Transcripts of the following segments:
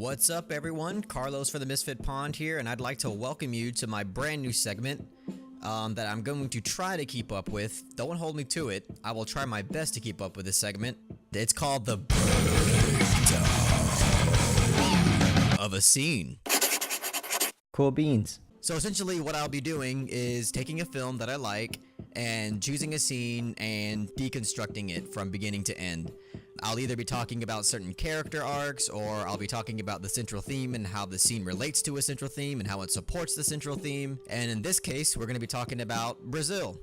What's up, everyone? Carlos for the Misfit Pond here, and I'd like to welcome you to my brand new segment that I'm going to try to keep up with. Don't hold me to it. I will try my best to keep up with this segment. It's called the breakdown of a scene. Cool beans. So essentially what I'll be doing is taking a film that I like and choosing a scene and deconstructing it from beginning to end. I'll either be talking about certain character arcs, or I'll be talking about the central theme and how the scene relates to a central theme and how it supports the central theme. And in this case, we're going to be talking about Brazil.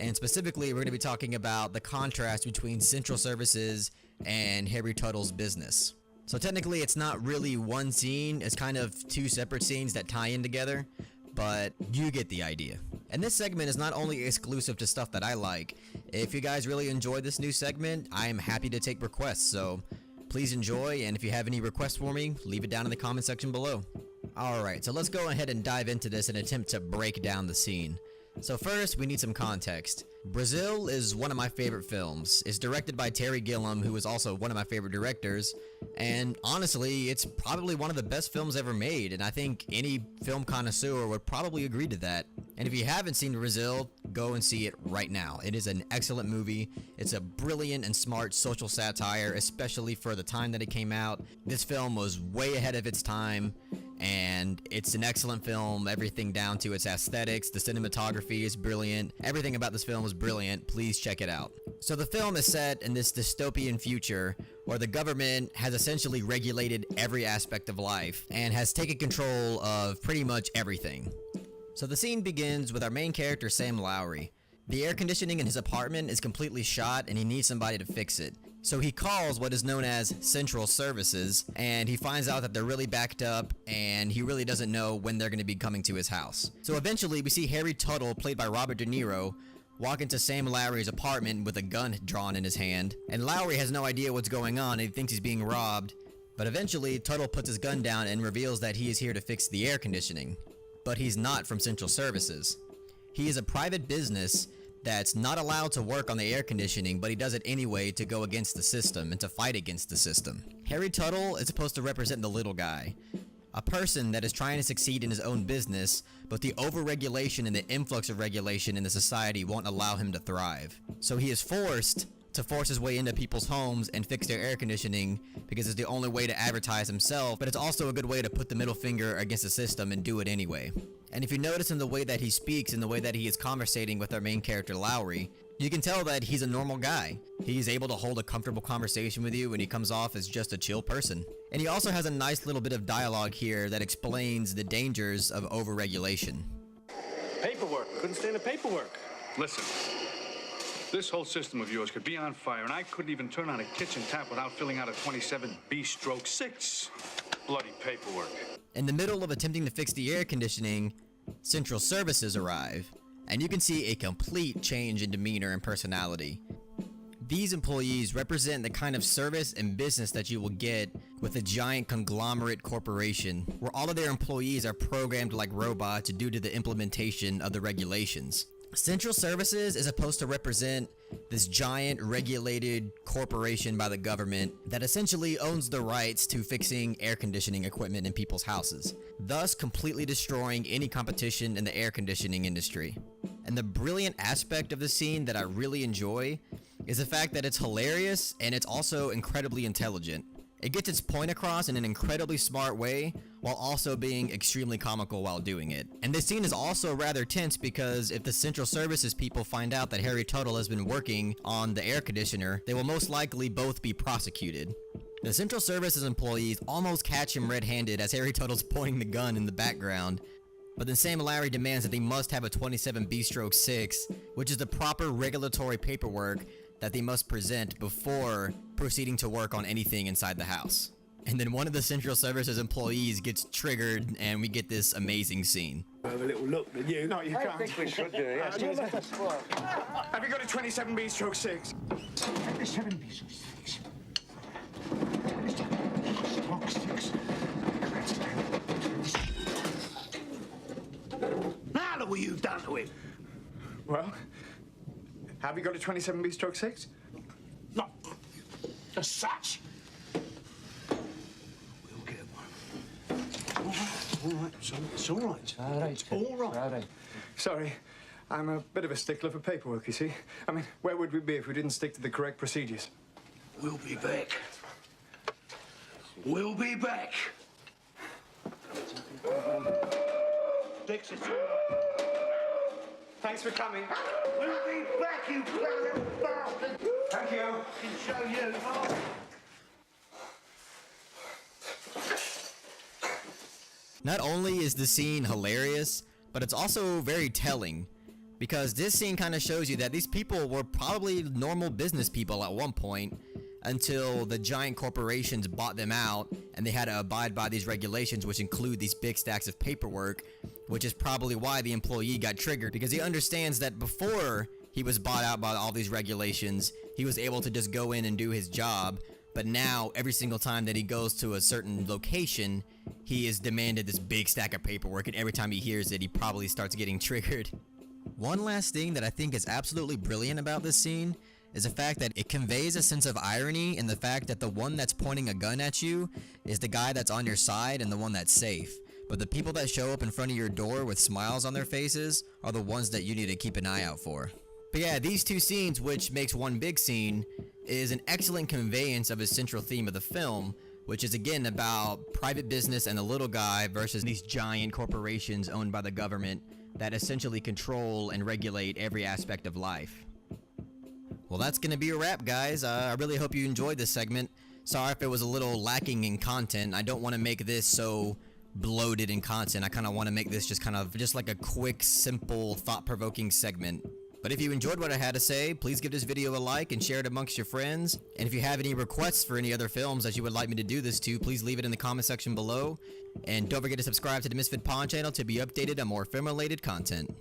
And specifically, we're going to be talking about the contrast between central services and Harry Tuttle's business. So technically, it's not really one scene. It's kind of two separate scenes that tie in together, but you get the idea. And this segment is not only exclusive to stuff that I like. If you guys really enjoy this new segment, I am happy to take requests, so please enjoy, and if you have any requests for me, leave it down in the comment section below. Alright, so let's go ahead and dive into this and attempt to break down the scene. So first, we need some context. Brazil is one of my favorite films. It's directed by Terry Gilliam, who is also one of my favorite directors, and honestly, it's probably one of the best films ever made, and I think any film connoisseur would probably agree to that. And if you haven't seen Brazil, go and see it right now. It is an excellent movie. It's a brilliant and smart social satire, especially for the time that it came out. This film was way ahead of its time, and it's an excellent film. Everything down to its aesthetics, the cinematography is brilliant. Everything about this film is brilliant. Please check it out. So the film is set in this dystopian future where the government has essentially regulated every aspect of life and has taken control of pretty much everything. So the scene begins with our main character, Sam Lowry. The air conditioning in his apartment is completely shot and he needs somebody to fix it. So he calls what is known as Central Services, and he finds out that they're really backed up and he really doesn't know when they're going to be coming to his house. So eventually we see Harry Tuttle, played by Robert De Niro, walk into Sam Lowry's apartment with a gun drawn in his hand, and Lowry has no idea what's going on and he thinks he's being robbed. But eventually Tuttle puts his gun down and reveals that he is here to fix the air conditioning. But he's not from Central Services. He is a private business that's not allowed to work on the air conditioning, but he does it anyway to go against the system and to fight against the system. Harry Tuttle is supposed to represent the little guy, a person that is trying to succeed in his own business, but the overregulation and the influx of regulation in the society won't allow him to thrive. So he is forced to force his way into people's homes and fix their air conditioning because it's the only way to advertise himself, but it's also a good way to put the middle finger against the system and do it anyway. And if you notice in the way that he speaks and the way that he is conversating with our main character Lowry, you can tell that he's a normal guy. He's able to hold a comfortable conversation with you and he comes off as just a chill person. And he also has a nice little bit of dialogue here that explains the dangers of overregulation. Paperwork. Couldn't stand the paperwork. Listen. This whole system of yours could be on fire, and I couldn't even turn on a kitchen tap without filling out a 27B/6. Bloody paperwork. In the middle of attempting to fix the air conditioning, Central Services arrive, and you can see a complete change in demeanor and personality. These employees represent the kind of service and business that you will get with a giant conglomerate corporation, where all of their employees are programmed like robots due to the implementation of the regulations. Central Services is supposed to represent this giant regulated corporation by the government that essentially owns the rights to fixing air conditioning equipment in people's houses, thus completely destroying any competition in the air conditioning industry. And the brilliant aspect of the scene that I really enjoy is the fact that it's hilarious and it's also incredibly intelligent. It gets its point across in an incredibly smart way while also being extremely comical while doing it. And this scene is also rather tense because if the Central Services people find out that Harry Tuttle has been working on the air conditioner, they will most likely both be prosecuted. The Central Services employees almost catch him red-handed as Harry Tuttle's pointing the gun in the background. But then Sam Lowry demands that they must have a 27B/6, which is the proper regulatory paperwork that they must present before proceeding to work on anything inside the house. And then one of the Central Services employees gets triggered and we get this amazing scene. Have a little look at you. No, you can't. I think we should do it, yes. Have you got a 27B/6? 27B/6. 27B/6. Now look what you've done to him. Well, have you got a 27B/6? Not as such. We'll get one. all right. It's all right. It's all right. It's all right. Sorry, I'm a bit of a stickler for paperwork, you see. I mean, where would we be if we didn't stick to the correct procedures? We'll be back. We'll be back. Dix, it's all right. Thanks for coming. We'll be back, you bloody bastard. Thank you. Can show you. Not only is the scene hilarious, but it's also very telling, because this scene kind of shows you that these people were probably normal business people at one point until the giant corporations bought them out and they had to abide by these regulations, which include these big stacks of paperwork, which is probably why the employee got triggered, because he understands that before he was bought out by all these regulations, he was able to just go in and do his job. But now, every single time that he goes to a certain location, he is demanded this big stack of paperwork, and every time he hears it, he probably starts getting triggered. One last thing that I think is absolutely brilliant about this scene is the fact that it conveys a sense of irony in the fact that the one that's pointing a gun at you is the guy that's on your side and the one that's safe. But the people that show up in front of your door with smiles on their faces are the ones that you need to keep an eye out for. But yeah, these two scenes, which makes one big scene, is an excellent conveyance of a central theme of the film, which is again about private business and the little guy versus these giant corporations owned by the government that essentially control and regulate every aspect of life. Well, that's gonna be a wrap, guys. I really hope you enjoyed this segment. Sorry if it was a little lacking in content. I don't want to make this so bloated in content. I kind of want to make this just like a quick, simple, thought-provoking segment. But if you enjoyed what I had to say, please give this video a like and share it amongst your friends. And if you have any requests for any other films that you would like me to do this to, please leave it in the comment section below. And don't forget to subscribe to the Misfit Pawn channel to be updated on more film-related content.